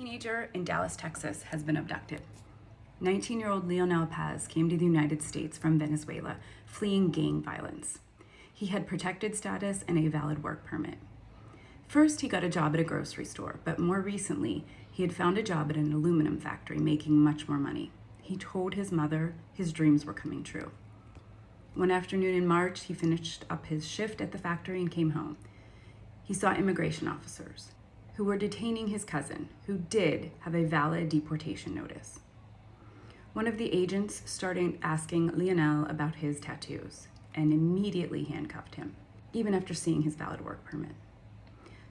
teenager in Dallas, Texas has been abducted. 19-year-old Leonel Paz came to the United States from Venezuela, fleeing gang violence. He had protected status and a valid work permit. First, he got a job at a grocery store, but more recently, he had found a job at an aluminum factory, making much more money. He told his mother his dreams were coming true. One afternoon in March, he finished up his shift at the factory and came home. He saw immigration officers who were detaining his cousin, who did have a valid deportation notice. One of the agents started asking Leonel about his tattoos and immediately handcuffed him, even after seeing his valid work permit.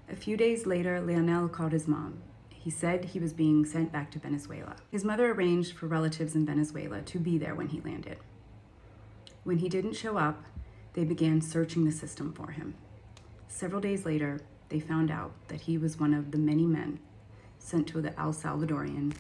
A few days later, Leonel called his mom. He said he was being sent back to Venezuela. His mother arranged for relatives in Venezuela to be there when he landed. When he didn't show up, they began searching the system for him. Several days later, they found out that he was one of the many men sent to the El Salvadorian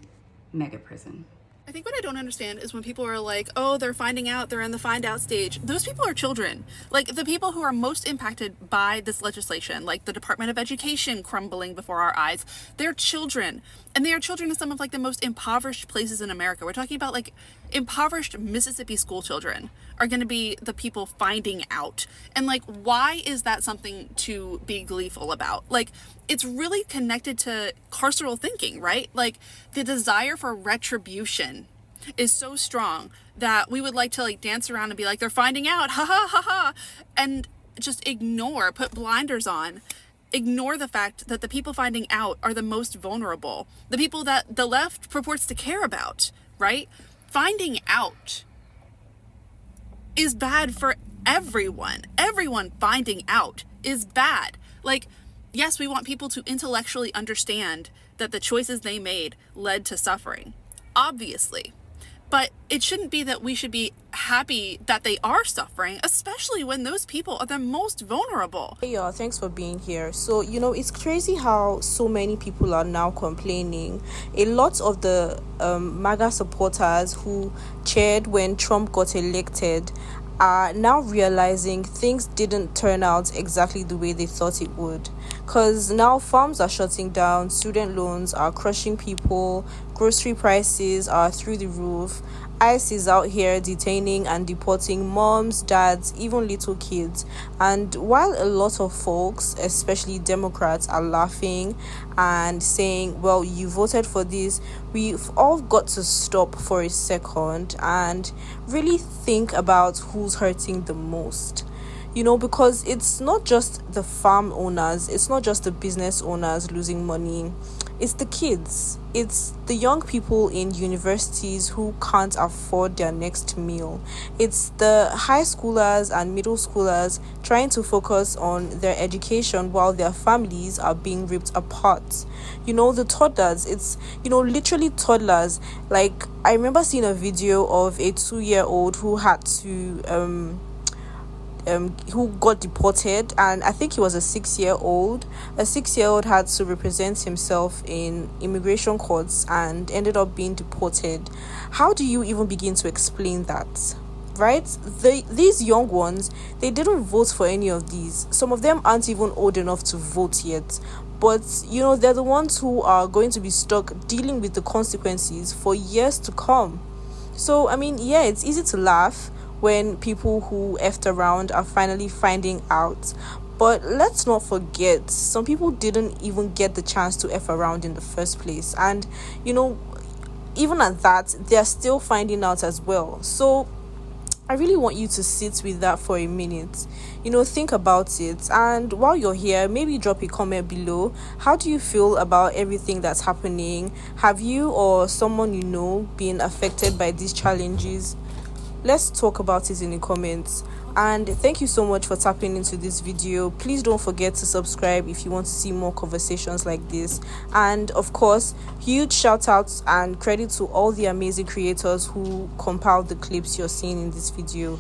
MAGA prison. I think what I don't understand is when people are like, oh, they're finding out, they're in the find out stage. Those people are children. Like the people who are most impacted by this legislation, like the Department of Education crumbling before our eyes, they're children. And they are children in some of like the most impoverished places in America. We're talking about like impoverished Mississippi school children are going to be the people finding out. And like, why is that something to be gleeful about? Like, it's really connected to carceral thinking, right? Like the desire for retribution is so strong that we would like to like dance around and be like, they're finding out, ha ha ha ha, and just ignore, put blinders on, ignore the fact that the people finding out are the most vulnerable, the people that the left purports to care about, right? Finding out is bad for everyone. Everyone finding out is bad. Like, yes, we want people to intellectually understand that the choices they made led to suffering, obviously. But it shouldn't be that we should be happy that they are suffering, especially when those people are the most vulnerable. Hey y'all, thanks for being here. So, it's crazy how so many people are now complaining. A lot of the MAGA supporters who cheered when Trump got elected are now realizing things didn't turn out exactly the way they thought it would. Because now farms are shutting down, student loans are crushing people, grocery prices are through the roof, ICE is out here detaining and deporting moms, dads, even little kids. And while a lot of folks, especially Democrats, are laughing and saying, well, you voted for this, we've all got to stop for a second and really think about who's hurting the most. Because it's not just the farm owners, it's not just the business owners losing money, it's the kids, it's the young people in universities who can't afford their next meal, it's the high schoolers and middle schoolers trying to focus on their education while their families are being ripped apart. The toddlers, it's literally toddlers. Like, I remember seeing a video of a 2-year-old who had to who got deported, and I think he was a 6-year-old. A 6-year-old had to represent himself in immigration courts and ended up being deported. How do you even begin to explain that? Right? These young ones, they didn't vote for any of these. Some of them aren't even old enough to vote yet. But, they're the ones who are going to be stuck dealing with the consequences for years to come. So, yeah, it's easy to laugh when people who effed around are finally finding out. But let's not forget, some people didn't even get the chance to F around in the first place. And, even at that, they're still finding out as well. So I really want you to sit with that for a minute. Think about it. And while you're here, maybe drop a comment below. How do you feel about everything that's happening? Have you or someone you know been affected by these challenges? Let's talk about it in the comments. And thank you so much for tapping into this video. Please don't forget to subscribe if you want to see more conversations like this. And of course, huge shout outs and credit to all the amazing creators who compiled the clips you're seeing in this video.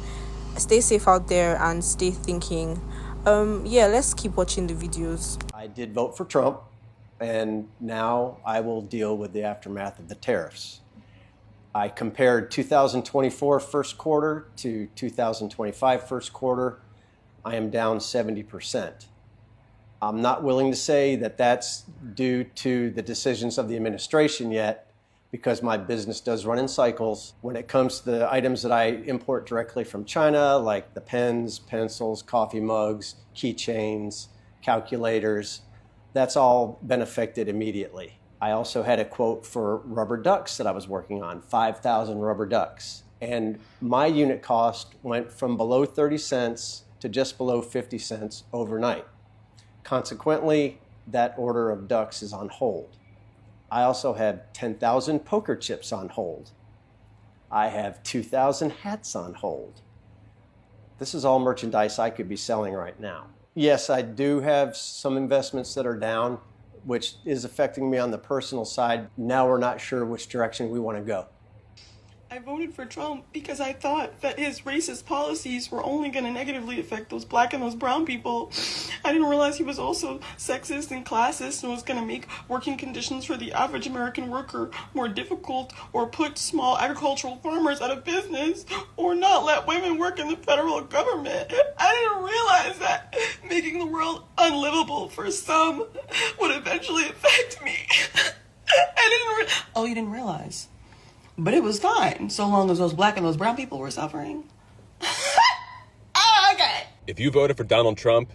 Stay safe out there and stay thinking. Let's keep watching the videos. I did vote for Trump, and now I will deal with the aftermath of the tariffs. I compared 2024 first quarter to 2025 first quarter. I am down 70%. I'm not willing to say that that's due to the decisions of the administration yet, because my business does run in cycles. When it comes to the items that I import directly from China, like the pens, pencils, coffee mugs, keychains, calculators, that's all been affected immediately. I also had a quote for rubber ducks that I was working on, 5,000 rubber ducks. And my unit cost went from below 30 cents to just below 50 cents overnight. Consequently, that order of ducks is on hold. I also have 10,000 poker chips on hold. I have 2,000 hats on hold. This is all merchandise I could be selling right now. Yes, I do have some investments that are down, which is affecting me on the personal side. Now we're not sure which direction we want to go. I voted for Trump because I thought that his racist policies were only going to negatively affect those black and those brown people. I didn't realize he was also sexist and classist and was going to make working conditions for the average American worker more difficult, or put small agricultural farmers out of business, or not let women work in the federal government. I didn't realize that making the world unlivable for some would eventually affect me. Oh, you didn't realize? But it was fine, so long as those black and those brown people were suffering. Oh, okay. If you voted for Donald Trump,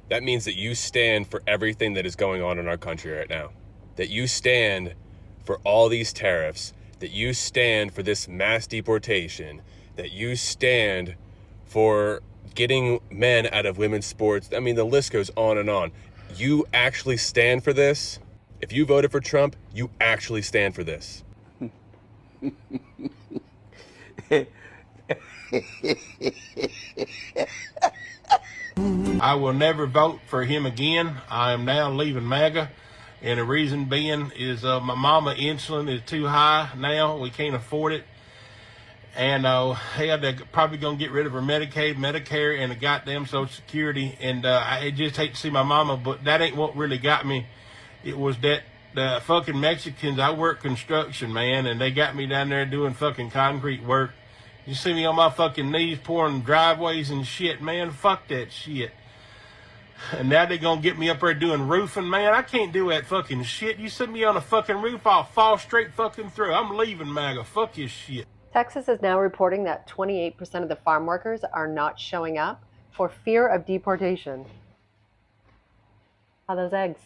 that means that you stand for everything that is going on in our country right now. That you stand for all these tariffs, that you stand for this mass deportation, that you stand for getting men out of women's sports. I mean, the list goes on and on. You actually stand for this. If you voted for Trump, you actually stand for this. I will never vote for him again. I am now leaving MAGA, and the reason being is my mama insulin is too high now. We can't afford it, and they're probably gonna get rid of her Medicaid, Medicare, and the goddamn Social Security. And I just hate to see my mama, but that ain't what really got me. It was that the fucking Mexicans. I work construction, man, and they got me down there doing fucking concrete work. You see me on my fucking knees pouring driveways and shit, man. Fuck that shit. And now they're gonna get me up there doing roofing, man. I can't do that fucking shit. You set me on a fucking roof, I'll fall straight fucking through. I'm leaving MAGA. Fuck this shit. Texas is now reporting that 28% of the farm workers are not showing up for fear of deportation. How are those eggs?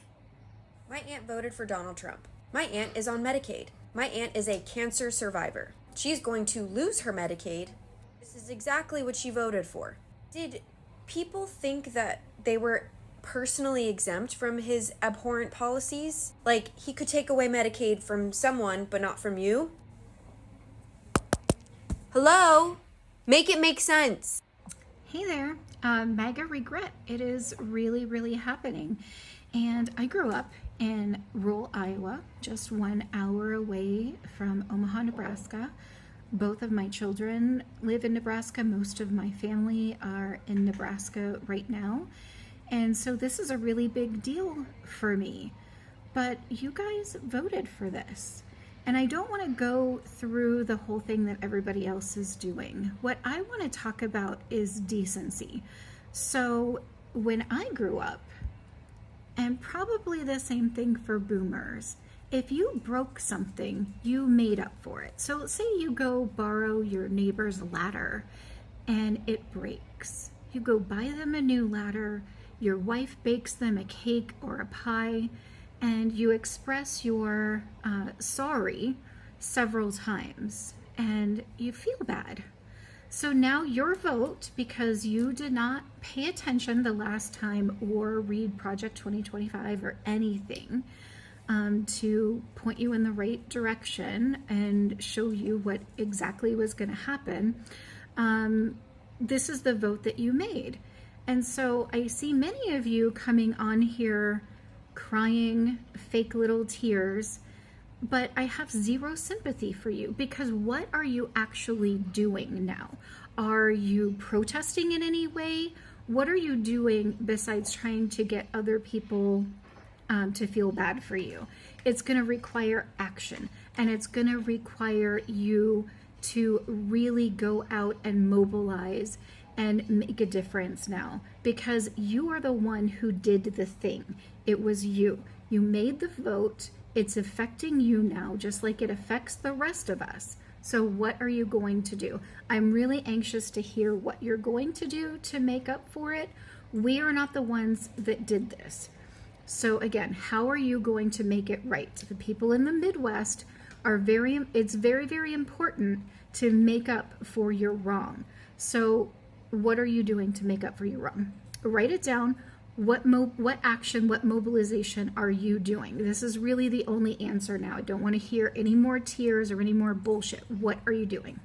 My aunt voted for Donald Trump. My aunt is on Medicaid. My aunt is a cancer survivor. She's going to lose her Medicaid. This is exactly what she voted for. Did people think that they were personally exempt from his abhorrent policies? Like, he could take away Medicaid from someone, but not from you? Hello? Make it make sense. Hey there, MAGA regret. It is really, really happening. And I grew up in rural Iowa, just 1 hour away from Omaha, Nebraska. Both of my children live in Nebraska. Most of my family are in Nebraska right now. And so this is a really big deal for me. But you guys voted for this. And I don't want to go through the whole thing that everybody else is doing. What I want to talk about is decency. So when I grew up, and probably the same thing for boomers, if you broke something, you made up for it. So say you go borrow your neighbor's ladder and it breaks. You go buy them a new ladder, your wife bakes them a cake or a pie, and you express your sorry several times, and you feel bad. So now your vote, because you did not pay attention the last time or read Project 2025 or anything to point you in the right direction and show you what exactly was going to happen, this is the vote that you made. And so I see many of you coming on here crying fake little tears, but I have zero sympathy for you, because what are you actually doing now? Are you protesting in any way? What are you doing besides trying to get other people to feel bad for you? It's going to require action, and it's going to require you to really go out and mobilize and make a difference now, because you are the one who did the thing. It was you. You made the vote. It's affecting you now, just like it affects the rest of us. So what are you going to do? I'm really anxious to hear what you're going to do to make up for it. We are not the ones that did this. So again, how are you going to make it right? The people in the Midwest are it's very, very important to make up for your wrong. So what are you doing to make up for your wrong? Write it down. What action, what mobilization are you doing? This is really the only answer now. I don't want to hear any more tears or any more bullshit. What are you doing?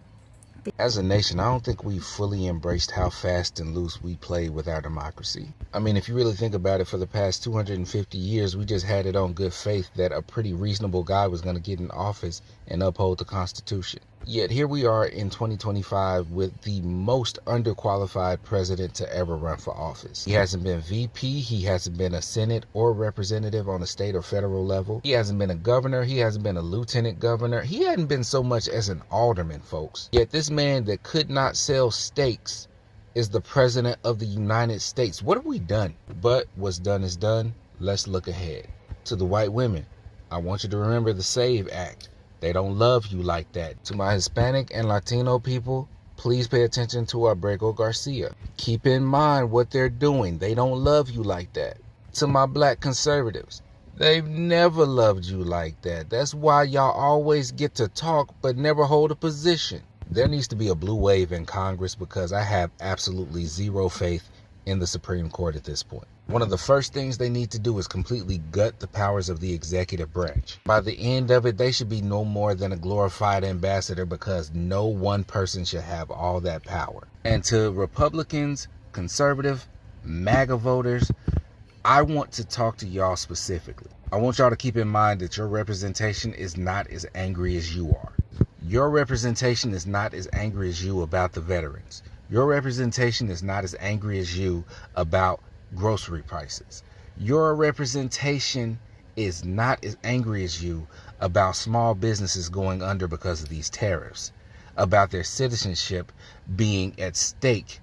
As a nation, I don't think we've fully embraced how fast and loose we play with our democracy. I mean, if you really think about it, for the past 250 years, we just had it on good faith that a pretty reasonable guy was going to get in office and uphold the Constitution. Yet here we are in 2025 with the most underqualified president to ever run for office. He hasn't been VP, he hasn't been a Senate or representative on a state or federal level. He hasn't been a governor, he hasn't been a lieutenant governor. He hadn't been so much as an alderman, folks. Yet this man that could not sell steaks is the president of the United States. What have we done? But what's done is done. Let's look ahead. To the white women, I want you to remember the SAVE Act. They don't love you like that. To my Hispanic and Latino people, please pay attention to Abrego Garcia. Keep in mind what they're doing. They don't love you like that. To my black conservatives, they've never loved you like that. That's why y'all always get to talk but never hold a position. There needs to be a blue wave in Congress, because I have absolutely zero faith in the Supreme Court at this point. One of the first things they need to do is completely gut the powers of the executive branch. By the end of it, they should be no more than a glorified ambassador, because no one person should have all that power. And to Republicans, conservative, MAGA voters, I want to talk to y'all specifically. I want y'all to keep in mind that your representation is not as angry as you are. Your representation is not as angry as you about the veterans. Your representation is not as angry as you about grocery prices. Your representation is not as angry as you about small businesses going under because of these tariffs, about their citizenship being at stake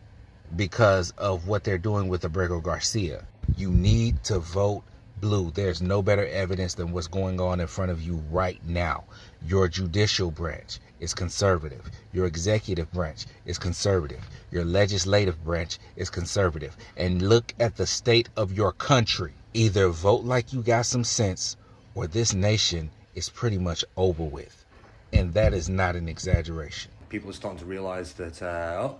because of what they're doing with Abrego Garcia. You need to vote blue. There's no better evidence than what's going on in front of you right now. Your judicial branch is conservative. Your executive branch is conservative. Your legislative branch is conservative. And look at the state of your country. Either vote like you got some sense, or this nation is pretty much over with. And that is not an exaggeration. People are starting to realize that,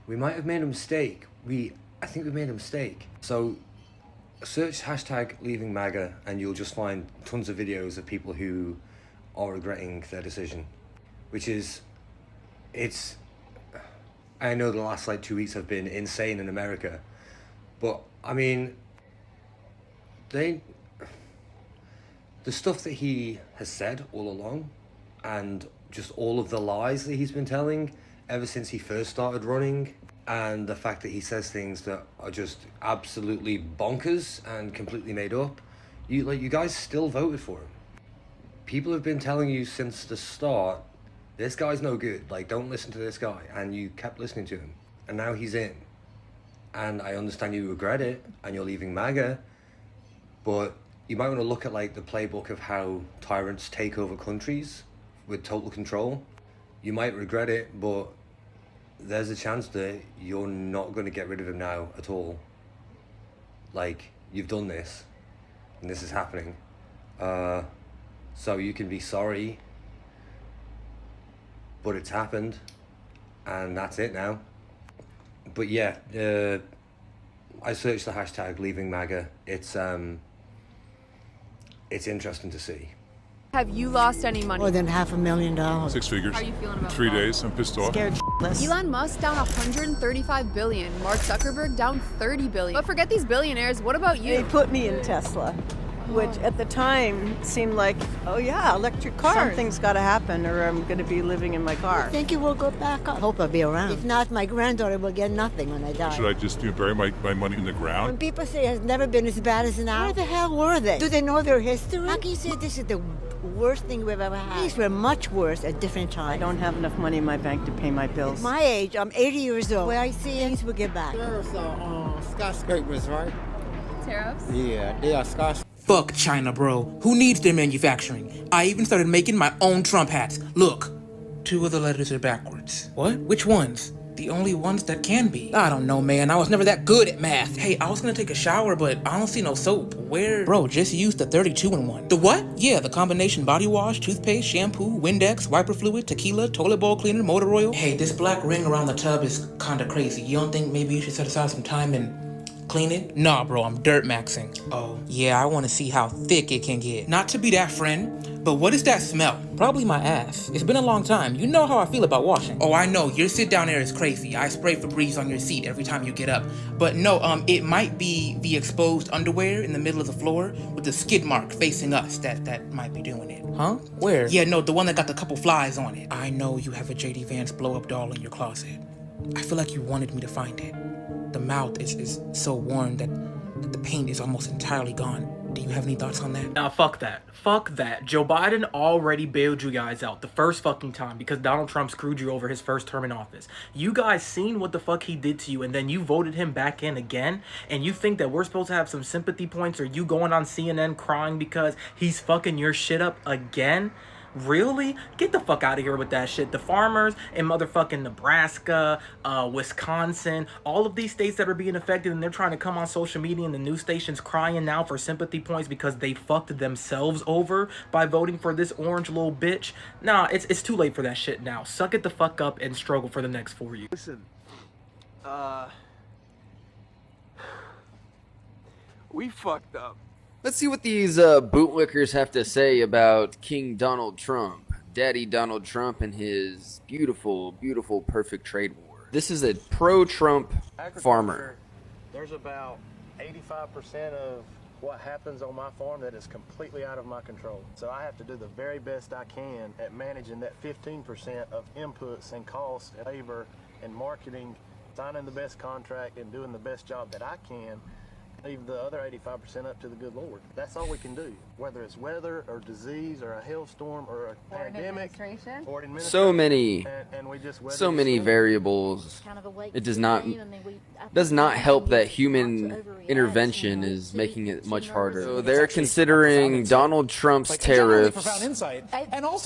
we might have made a mistake. I think we made a mistake. So search hashtag leaving MAGA and you'll just find tons of videos of people who are regretting their decision, which is, I know the last 2 weeks have been insane in America, but I mean, the stuff that he has said all along, and just all of the lies that he's been telling ever since he first started running, and the fact that he says things that are just absolutely bonkers and completely made up, you guys still voted for him. People have been telling you since the start, this guy's no good, don't listen to this guy, and you kept listening to him, and now he's in. And I understand you regret it, and you're leaving MAGA, but you might want to look at the playbook of how tyrants take over countries with total control. You might regret it, but there's a chance that you're not going to get rid of him now at all. You've done this, and this is happening. So you can be sorry, but it's happened, and that's it now. But yeah, I searched the hashtag leaving MAGA. It's interesting to see. Have you lost any money? More than $500,000. 6 figures. How are you feeling about 3 that? days. I'm pissed off. Scared shitless. Elon Musk down $135 billion. Mark Zuckerberg down $30 billion. But forget these billionaires. What about you? They put me in Tesla, which at the time seemed like, oh yeah, electric cars. Something's got to happen, or I'm going to be living in my car. I think it will go back up. Hope I'll be around. If not, my granddaughter will get nothing when I die. Should I just bury my money in the When ground? people say it's never been as bad as now, where the hell were they? Do they know their history? How can you say this is the worst thing we've ever had. These were much worse at different times. I don't have enough money in my bank to pay my bills. At my age, I'm 80 years old. Where I see things will get back. Tariffs are skyscrapers, right? Tariffs? Yeah, they are skyscrapers. Fuck China, bro. Who needs their manufacturing? I even started making my own Trump hats. Look, 2 of the letters are backwards. What? Which ones? The only ones that can be. I don't know, man. I was never that good at math. Hey, I was gonna take a shower, but I don't see no soap. Where? Bro, just use the 32-in-1. The what? Yeah, the combination body wash, toothpaste, shampoo, Windex, wiper fluid, tequila, toilet bowl cleaner, motor oil. Hey, this black ring around the tub is kinda crazy. You don't think maybe you should set aside some time and clean it? Nah, bro, I'm dirt maxing. Oh, yeah, I want to see how thick it can get. Not to be that friend, but what is that smell? Probably my ass. It's been a long time. You know how I feel about washing. Oh, I know, your sit down there is crazy. I spray Febreze on your seat every time you get up. But no, it might be the exposed underwear in the middle of the floor with the skid mark facing us that might be doing it. Huh? Where? Yeah, no, the one that got the couple flies on it. I know you have a JD Vance blow-up doll in your closet. I feel like you wanted me to find it. The mouth is so worn that the paint is almost entirely gone. Do you have any thoughts on that? Nah, fuck that. Fuck that. Joe Biden already bailed you guys out the first fucking time because Donald Trump screwed you over his first term in office. You guys seen what the fuck he did to you, and then you voted him back in again, and you think that we're supposed to have some sympathy points, or you going on CNN crying because he's fucking your shit up again? Really? Get the fuck out of here with that shit. The farmers in motherfucking Nebraska, Wisconsin, all of these states that are being affected, and they're trying to come on social media and the news stations crying now for sympathy points because they fucked themselves over by voting for this orange little bitch. Nah, it's too late for that shit now. Suck it the fuck up and struggle for the next 4 years. Listen, we fucked up. Let's see what these bootlickers have to say about King Donald Trump, Daddy Donald Trump, and his beautiful, beautiful, perfect trade war. This is a pro-Trump farmer. There's about 85% of what happens on my farm that is completely out of my control. So I have to do the very best I can at managing that 15% of inputs and costs and labor and marketing, signing the best contract and doing the best job that I can. Leave the other 85% up to the good Lord. That's all we can do, whether it's weather or disease or a hailstorm or a pandemic or administration. So many, and we just so many variables. It does not help that human intervention is making it much harder. So they're considering Donald Trump's tariffs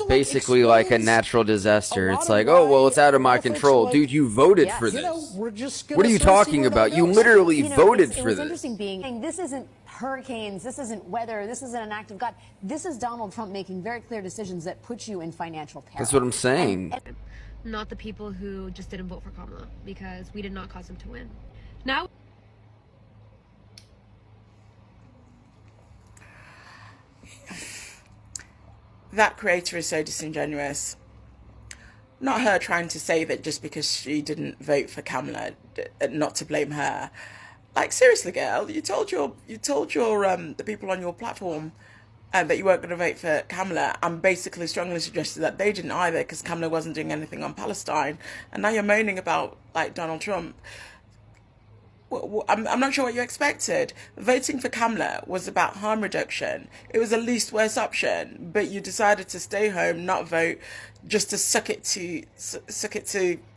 basically like a natural disaster. It's like, oh, well, it's out of my control. Dude, you voted for this. What are you talking about? You literally voted for this. This isn't hurricanes, this isn't weather, this isn't an act of God. This is Donald Trump making very clear decisions that put you in financial peril. That's what I'm saying. Not the people who just didn't vote for Kamala, because we did not cause him to win. Now that creator is so disingenuous. Not her trying to say that just because she didn't vote for Camela, not to blame her. Like, seriously, girl, you told your the people on your platform that you weren't going to vote for Camela, and basically strongly suggested that they didn't either because Camela wasn't doing anything on Palestine, and now you're moaning about like Donald Trump. I'm not sure what you expected. Voting for Camela was about harm reduction. It was the least worst option, but you decided to stay home, not vote, just to suck it to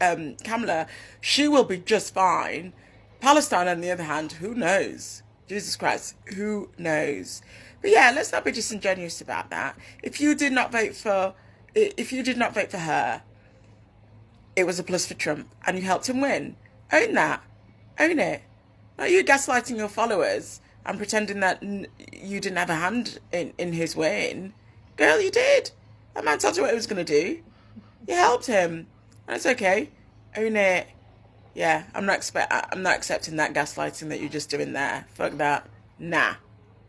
Camela. She will be just fine. Palestine, on the other hand, who knows? Jesus Christ, who knows? But yeah, let's not be disingenuous about that. If you did not vote for her, it was a plus for Trump, and you helped him win. Own that. Own it. Not you gaslighting your followers and pretending that you didn't have a hand in his win. Girl, you did. That man told you what he was going to do. You helped him. And it's okay. Own it. Yeah, I'm not accepting that gaslighting that you're just doing there. Fuck that. Nah.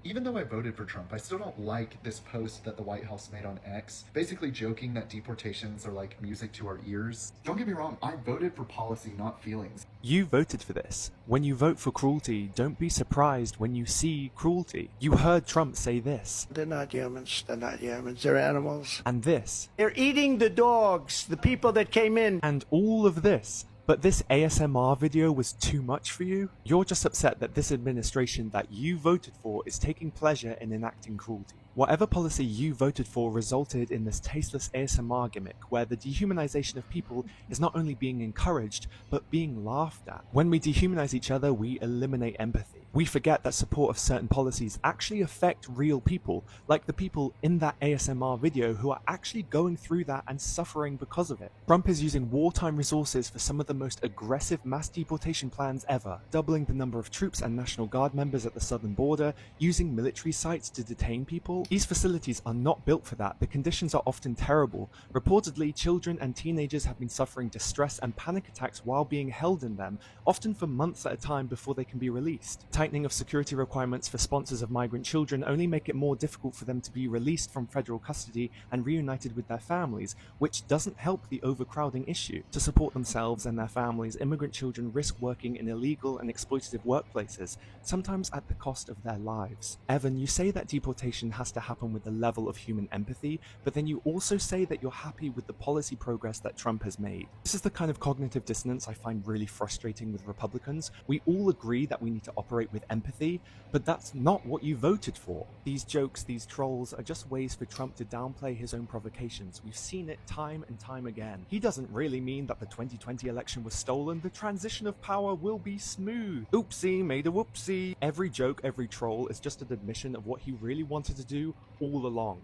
Even though I voted for Trump, I still don't like this post that the White House made on X, basically joking that deportations are like music to our ears. Don't get me wrong, I voted for policy, not feelings. You voted for this. When you vote for cruelty, don't be surprised when you see cruelty. You heard Trump say this. They're not humans. They're not humans. They're animals. And this. They're eating the dogs, the people that came in. And all of this. But this ASMR video was too much for you? You're just upset that this administration that you voted for is taking pleasure in enacting cruelty. Whatever policy you voted for resulted in this tasteless ASMR gimmick where the dehumanization of people is not only being encouraged, but being laughed at. When we dehumanize each other, we eliminate empathy. We forget that support of certain policies actually affect real people, like the people in that ASMR video who are actually going through that and suffering because of it. Trump is using wartime resources for some of the most aggressive mass deportation plans ever, doubling the number of troops and National Guard members at the southern border, using military sites to detain people. These facilities are not built for that. The conditions are often terrible. Reportedly, children and teenagers have been suffering distress and panic attacks while being held in them, often for months at a time before they can be released. Tightening of security requirements for sponsors of migrant children only make it more difficult for them to be released from federal custody and reunited with their families, which doesn't help the overcrowding issue. To support themselves and their families, immigrant children risk working in illegal and exploitative workplaces, sometimes at the cost of their lives. Evan, you say that deportation has to happen with a level of human empathy, but then you also say that you're happy with the policy progress that Trump has made. This is the kind of cognitive dissonance I find really frustrating with Republicans. We all agree that we need to operate with empathy, but that's not what you voted for. These jokes, these trolls, are just ways for Trump to downplay his own provocations. We've seen it time and time again. He doesn't really mean that the 2020 election was stolen. The transition of power will be smooth. Oopsie, made a whoopsie. Every joke, every troll is just an admission of what he really wanted to do all along.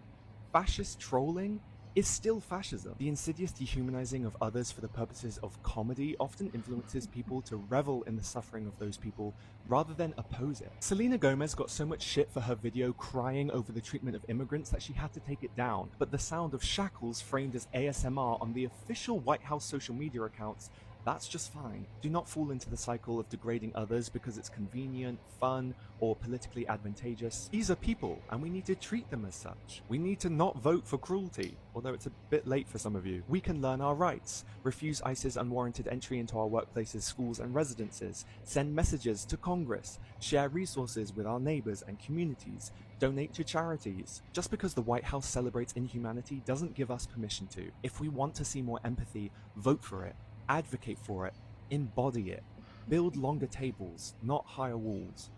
Fascist trolling is still fascism. The insidious dehumanizing of others for the purposes of comedy often influences people to revel in the suffering of those people rather than oppose it. Selena Gomez got so much shit for her video crying over the treatment of immigrants that she had to take it down, but the sound of shackles framed as ASMR on the official White House social media accounts, that's just fine. Do not fall into the cycle of degrading others because it's convenient, fun, or politically advantageous. These are people, and we need to treat them as such. We need to not vote for cruelty, although it's a bit late for some of you. We can learn our rights, refuse ICE's unwarranted entry into our workplaces, schools, and residences, send messages to Congress, share resources with our neighbors and communities, donate to charities. Just because the White House celebrates inhumanity doesn't give us permission to. If we want to see more empathy, vote for it. Advocate for it, embody it, build longer tables, not higher walls.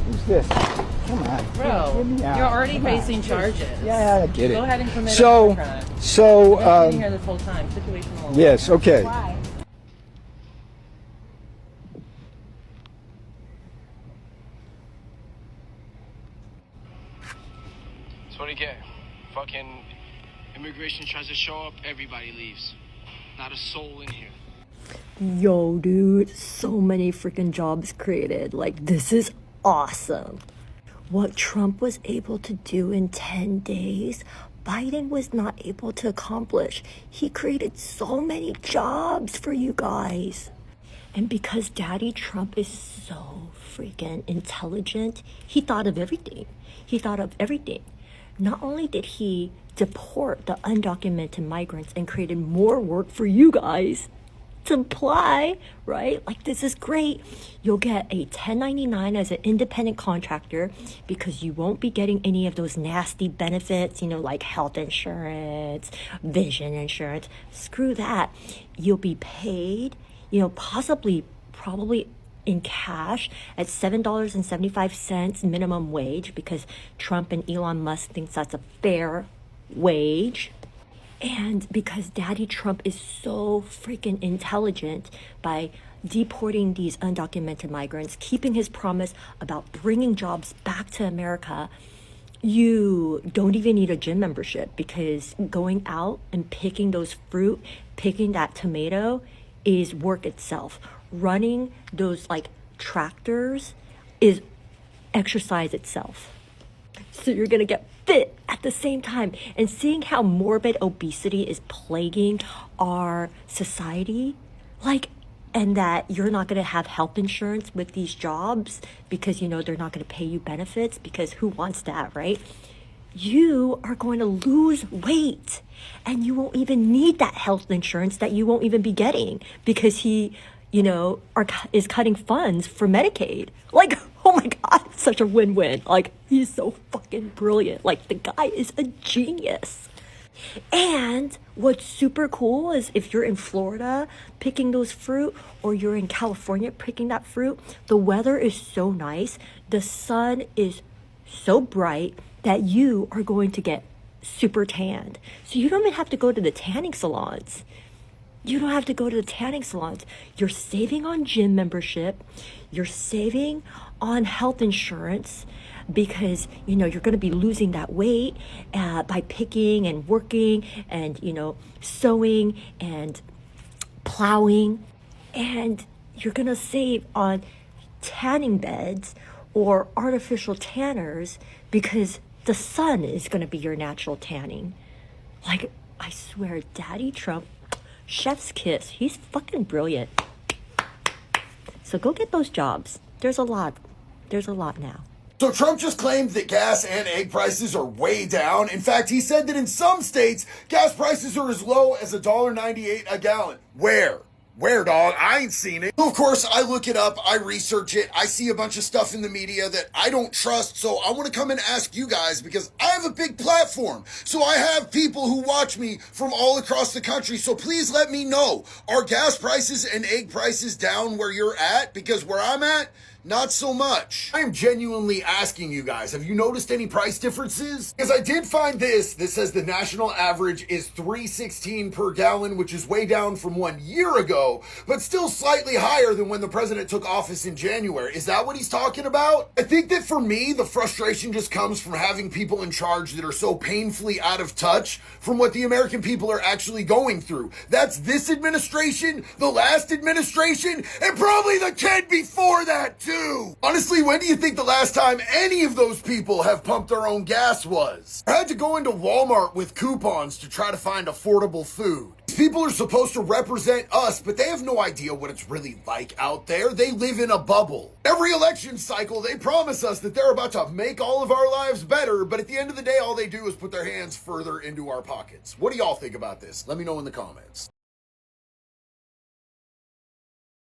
Who's this? Come on, bro. get me out. You're already Come facing on. charges. Yeah, I get it. Go ahead and commit a crime. So, I've been here this whole time. Situational. yes, okay. Why? 20K. Fucking immigration tries to show up, everybody leaves. Not a soul in here. Yo, dude, so many freaking jobs created. Like, this is awesome. What Trump was able to do in 10 days, Biden was not able to accomplish. He created so many jobs for you guys. And because Daddy Trump is so freaking intelligent, he thought of everything. He thought of everything. Not only did he deport the undocumented migrants and created more work for you guys to apply, right? Like, this is great. You'll get a 1099 as an independent contractor because you won't be getting any of those nasty benefits, you know, like health insurance, vision insurance. Screw that. You'll be paid, you know, probably in cash at $7.75 minimum wage because Trump and Elon Musk thinks that's a fair wage. And because Daddy Trump is so freaking intelligent by deporting these undocumented migrants, keeping his promise about bringing jobs back to America, you don't even need a gym membership because going out and picking those fruit, picking that tomato is work itself. Running those like tractors is exercise itself. So you're gonna get fit at the same time. And seeing how morbid obesity is plaguing our society, like, and that you're not gonna have health insurance with these jobs because, you know, they're not gonna pay you benefits because who wants that, right? You are going to lose weight and you won't even need that health insurance that you won't even be getting because he, you know, is cutting funds for Medicaid. Like, oh my God, it's such a win-win. Like, he's so fucking brilliant. Like, the guy is a genius. And what's super cool is if you're in Florida picking those fruit or you're in California picking that fruit, the weather is so nice. The sun is so bright. that you are going to get super tanned. So you don't even have to go to the tanning salons. You don't have to go to the tanning salons. You're saving on gym membership. You're saving on health insurance because, you know, you're going to be losing that weight by picking and working and, you know, sewing and plowing. And you're going to save on tanning beds or artificial tanners because the sun is going to be your natural tanning. Like, I swear, Daddy Trump, chef's kiss. He's fucking brilliant. So go get those jobs. There's a lot. There's a lot now. So Trump just claimed that gas and egg prices are way down. In fact, he said that in some states, gas prices are as low as $1.98 a gallon. Where, dog? I ain't seen it. So of course, I look it up, I research it, I see a bunch of stuff in the media that I don't trust, so I want to come and ask you guys because I have a big platform. So I have people who watch me from all across the country, so please let me know. Are gas prices and egg prices down where you're at? Because where I'm at, not so much. I am genuinely asking you guys, have you noticed any price differences? Because I did find this that says the national average is $3.16 per gallon, which is way down from 1 year ago, but still slightly higher than when the president took office in January. Is that what he's talking about? I think that for me, the frustration just comes from having people in charge that are so painfully out of touch from what the American people are actually going through. That's this administration, the last administration, and probably the kid before that too. Honestly, when do you think the last time any of those people have pumped their own gas was? I had to go into Walmart with coupons to try to find affordable food. These people are supposed to represent us, but they have no idea what it's really like out there. They live in a bubble. Every election cycle, they promise us that they're about to make all of our lives better, but at the end of the day, all they do is put their hands further into our pockets. What do y'all think about this? Let me know in the comments.